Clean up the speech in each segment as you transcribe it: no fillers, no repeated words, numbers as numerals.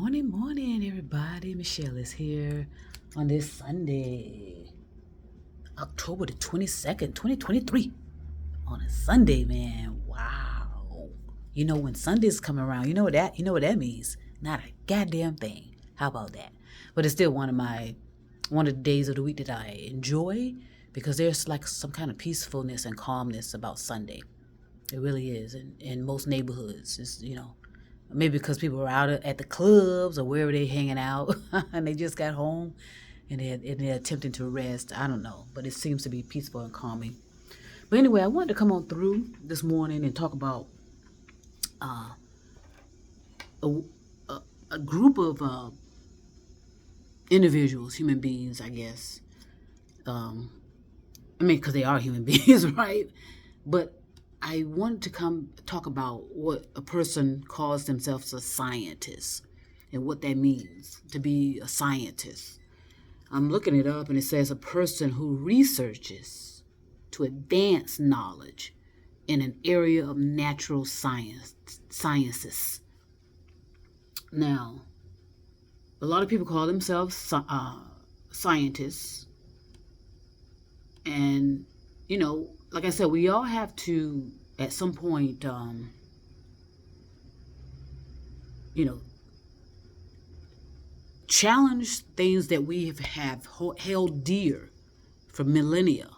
Morning, everybody. Michelle is here on this Sunday, October the 22nd, 2023. On a Sunday, man. Wow. You know when Sundays come around, you know what that means? Not a goddamn thing. How about that? But it's still one of the days of the week that I enjoy because there's like some kind of peacefulness and calmness about Sunday. It really is. In most neighborhoods, maybe because people are out at the clubs or wherever they hanging out and they just got home and they're attempting to rest. I don't know, but it seems to be peaceful and calming. But anyway, I wanted to come on through this morning and talk about a, a group of individuals, human beings, I guess. Because they are human beings, right? But I wanted to come talk about what a person calls themselves a scientist and what that means to be a scientist. I'm looking it up and it says a person who researches to advance knowledge in an area of natural sciences. Now, a lot of people call themselves scientists. And, like I said, we all have to, at some point, challenge things that we have held dear for millennia,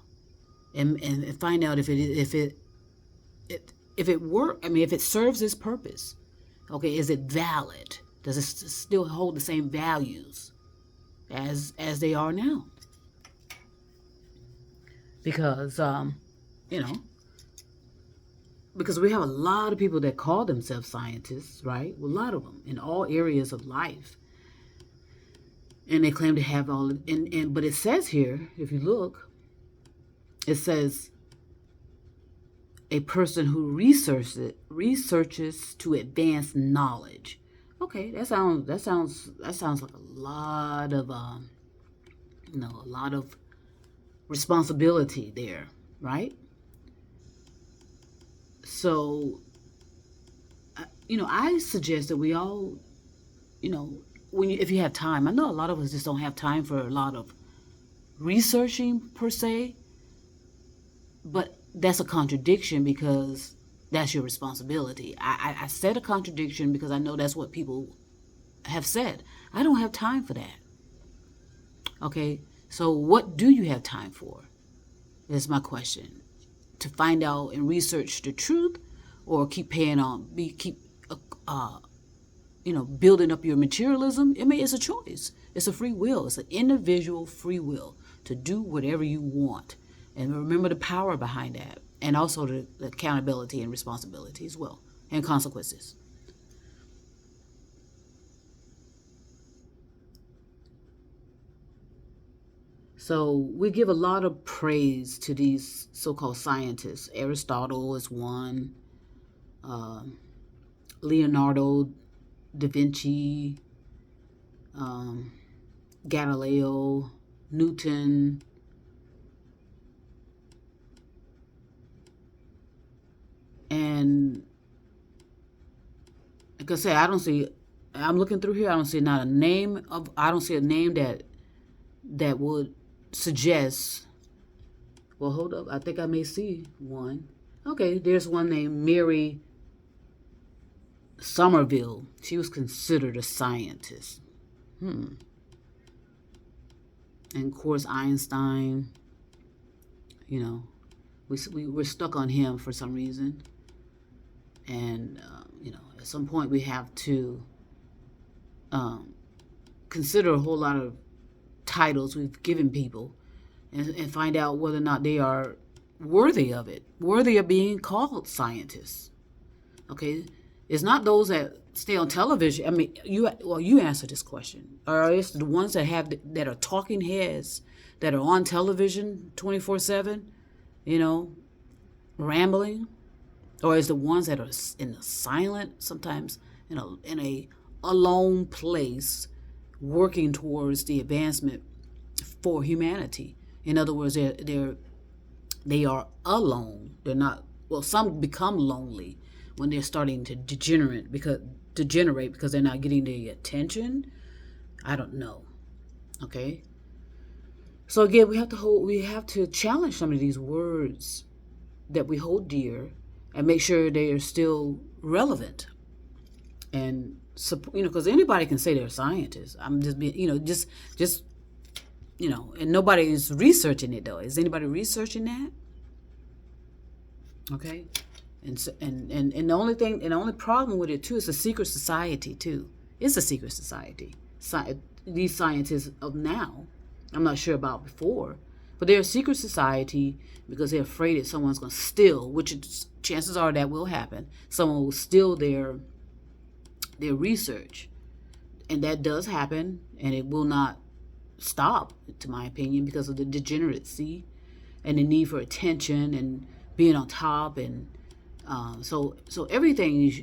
and find out if it if it serves its purpose. Okay, is it valid? Does it still hold the same values as they are now? Because because we have a lot of people that call themselves scientists, right? Well, a lot of them in all areas of life, and they claim to have all. But it says here, if you look, it says a person who researches to advance knowledge. Okay, that sounds like a lot of a lot of responsibility there, right? So, I suggest that we all, if you have time, I know a lot of us just don't have time for a lot of researching per se, but that's a contradiction because that's your responsibility. I said a contradiction because I know that's what people have said. I don't have time for that. Okay, so what do you have time for? That's my question. To find out and research the truth, or keep building up your materialism. It's a choice. It's a free will. It's an individual free will to do whatever you want. And remember the power behind that. And also the accountability and responsibility as well. And consequences. So we give a lot of praise to these so-called scientists. Aristotle is one. Leonardo da Vinci, Galileo, Newton, and like I said, I'm looking through here, I don't see a name that would suggest, well, hold up, I think I may see one. Okay, there's one named Mary Somerville. She was considered a scientist. And of course, Einstein, we're stuck on him for some reason. And, at some point we have to consider a whole lot of titles we've given people and find out whether or not they are worthy of it, worthy of being called scientists. Okay? It's not those that stay on television. You answer this question. Or it's the ones that are talking heads that are on television 24/7, rambling, or is the ones that are in the silent, sometimes in a alone place, working towards the advancement for humanity. In other words, they are alone. They're not. Well, some become lonely when they're starting to degenerate because degenerate because they're not getting the attention. I don't know. Okay. So again, we have to challenge some of these words that we hold dear and make sure they are still relevant. And because anybody can say they're a scientist. I'm just being, just and nobody's researching it though. Is anybody researching that? Okay. And so, and the only problem with it too is a secret society too. It's a secret society. These scientists of now, I'm not sure about before, but they're a secret society because they're afraid that someone's going to steal, which chances are that will happen. Someone will steal their research, and that does happen, and it will not stop, to my opinion, because of the degeneracy and the need for attention and being on top, and so everything is,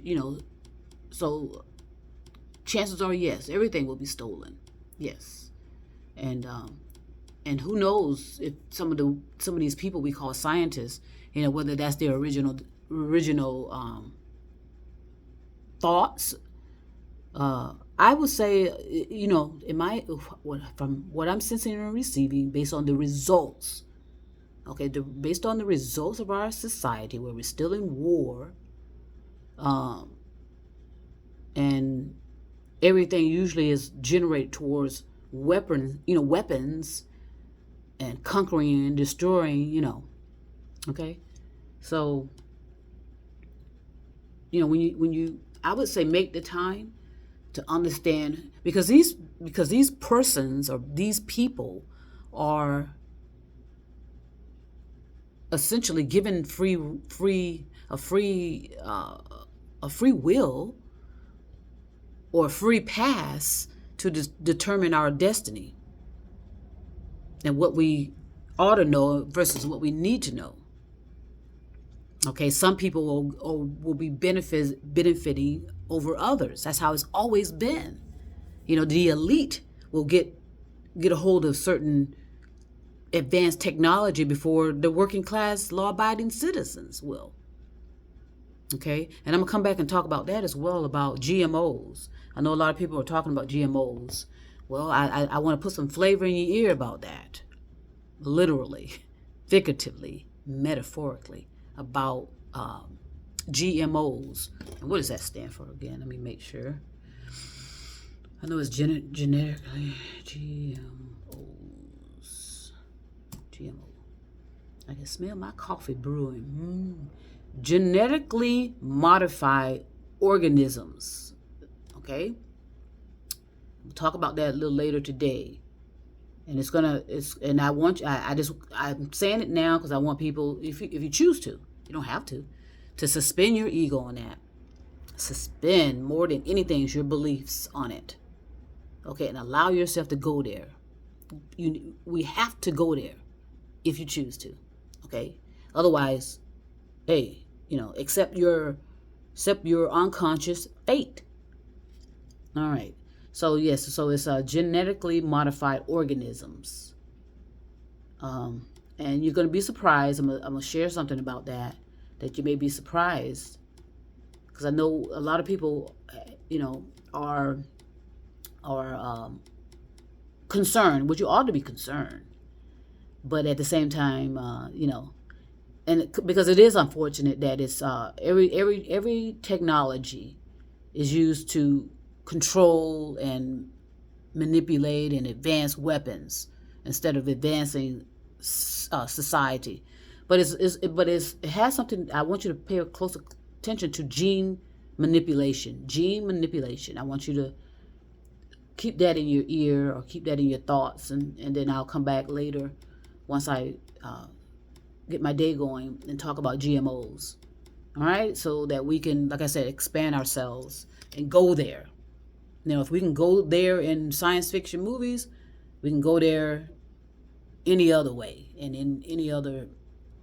so chances are, yes, everything will be stolen, yes, and who knows if some of these people we call scientists, whether that's their original thoughts. I would say, from what I'm sensing and receiving, based on the results, okay, based on the results of our society, where we're still in war, and everything usually is generated towards weapons, and conquering and destroying, okay, so when you I would say make the time to understand, because these persons or these people are essentially given free will or a free pass to determine our destiny and what we ought to know versus what we need to know. Okay, some people will be benefiting over others. That's how it's always been. The elite will get a hold of certain advanced technology before the working class, law-abiding citizens will. Okay, and I'm gonna come back and talk about that as well, about GMOs. I know a lot of people are talking about GMOs. Well, I want to put some flavor in your ear about that, literally, figuratively, metaphorically, about GMOs. And what does that stand for again? Let me make sure. I know it's genetically GMO. I can smell my coffee brewing. Genetically modified organisms. Okay? We'll talk about that a little later today. And I'm saying it now because I want people, if you choose to, you don't have to suspend your ego on that. Suspend more than anything your beliefs on it. Okay, and allow yourself to go there. We have to go there if you choose to. Okay? Otherwise, hey, accept your unconscious fate. All right. So yes, so it's genetically modified organisms, and you're going to be surprised. I'm gonna share something about that you may be surprised, because I know a lot of people, are concerned, which you ought to be concerned, but at the same time, and because it is unfortunate that it's every technology is used to control and manipulate and advance weapons instead of advancing society. But it has something. I want you to pay close attention to gene manipulation. Gene manipulation. I want you to keep that in your ear or keep that in your thoughts, and then I'll come back later once I get my day going and talk about GMOs. All right, so that we can, like I said, expand ourselves and go there. If we can go there in science fiction movies, we can go there any other way and in any other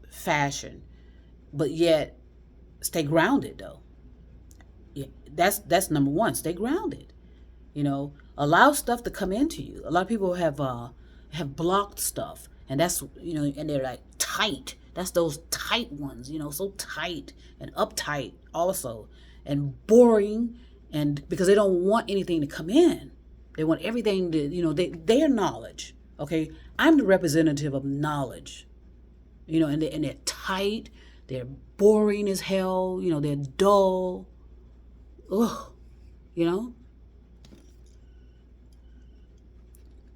fashion, but yet stay grounded though. Yeah, that's number one. Stay grounded. Allow stuff to come into you. A lot of people have blocked stuff, and that's and they're like tight. That's those tight ones, so tight and uptight also, and boring And because they don't want anything to come in, they want everything to, their knowledge. Okay, I'm the representative of knowledge. And they're tight, they're boring as hell. They're dull. Ugh,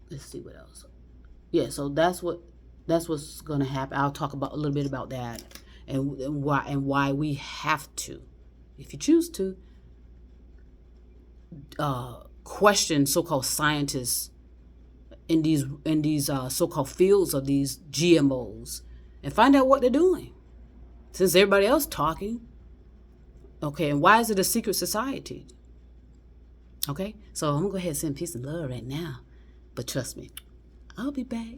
Let's see what else. Yeah, so that's what's gonna happen. I'll talk about a little bit about that and why we have to, if you choose to, question so-called scientists in these so-called fields of these GMOs and find out what they're doing, since everybody else talking. Okay, and why is it a secret society? Okay, so I'm gonna go ahead and send peace and love right now, but trust me, I'll be back.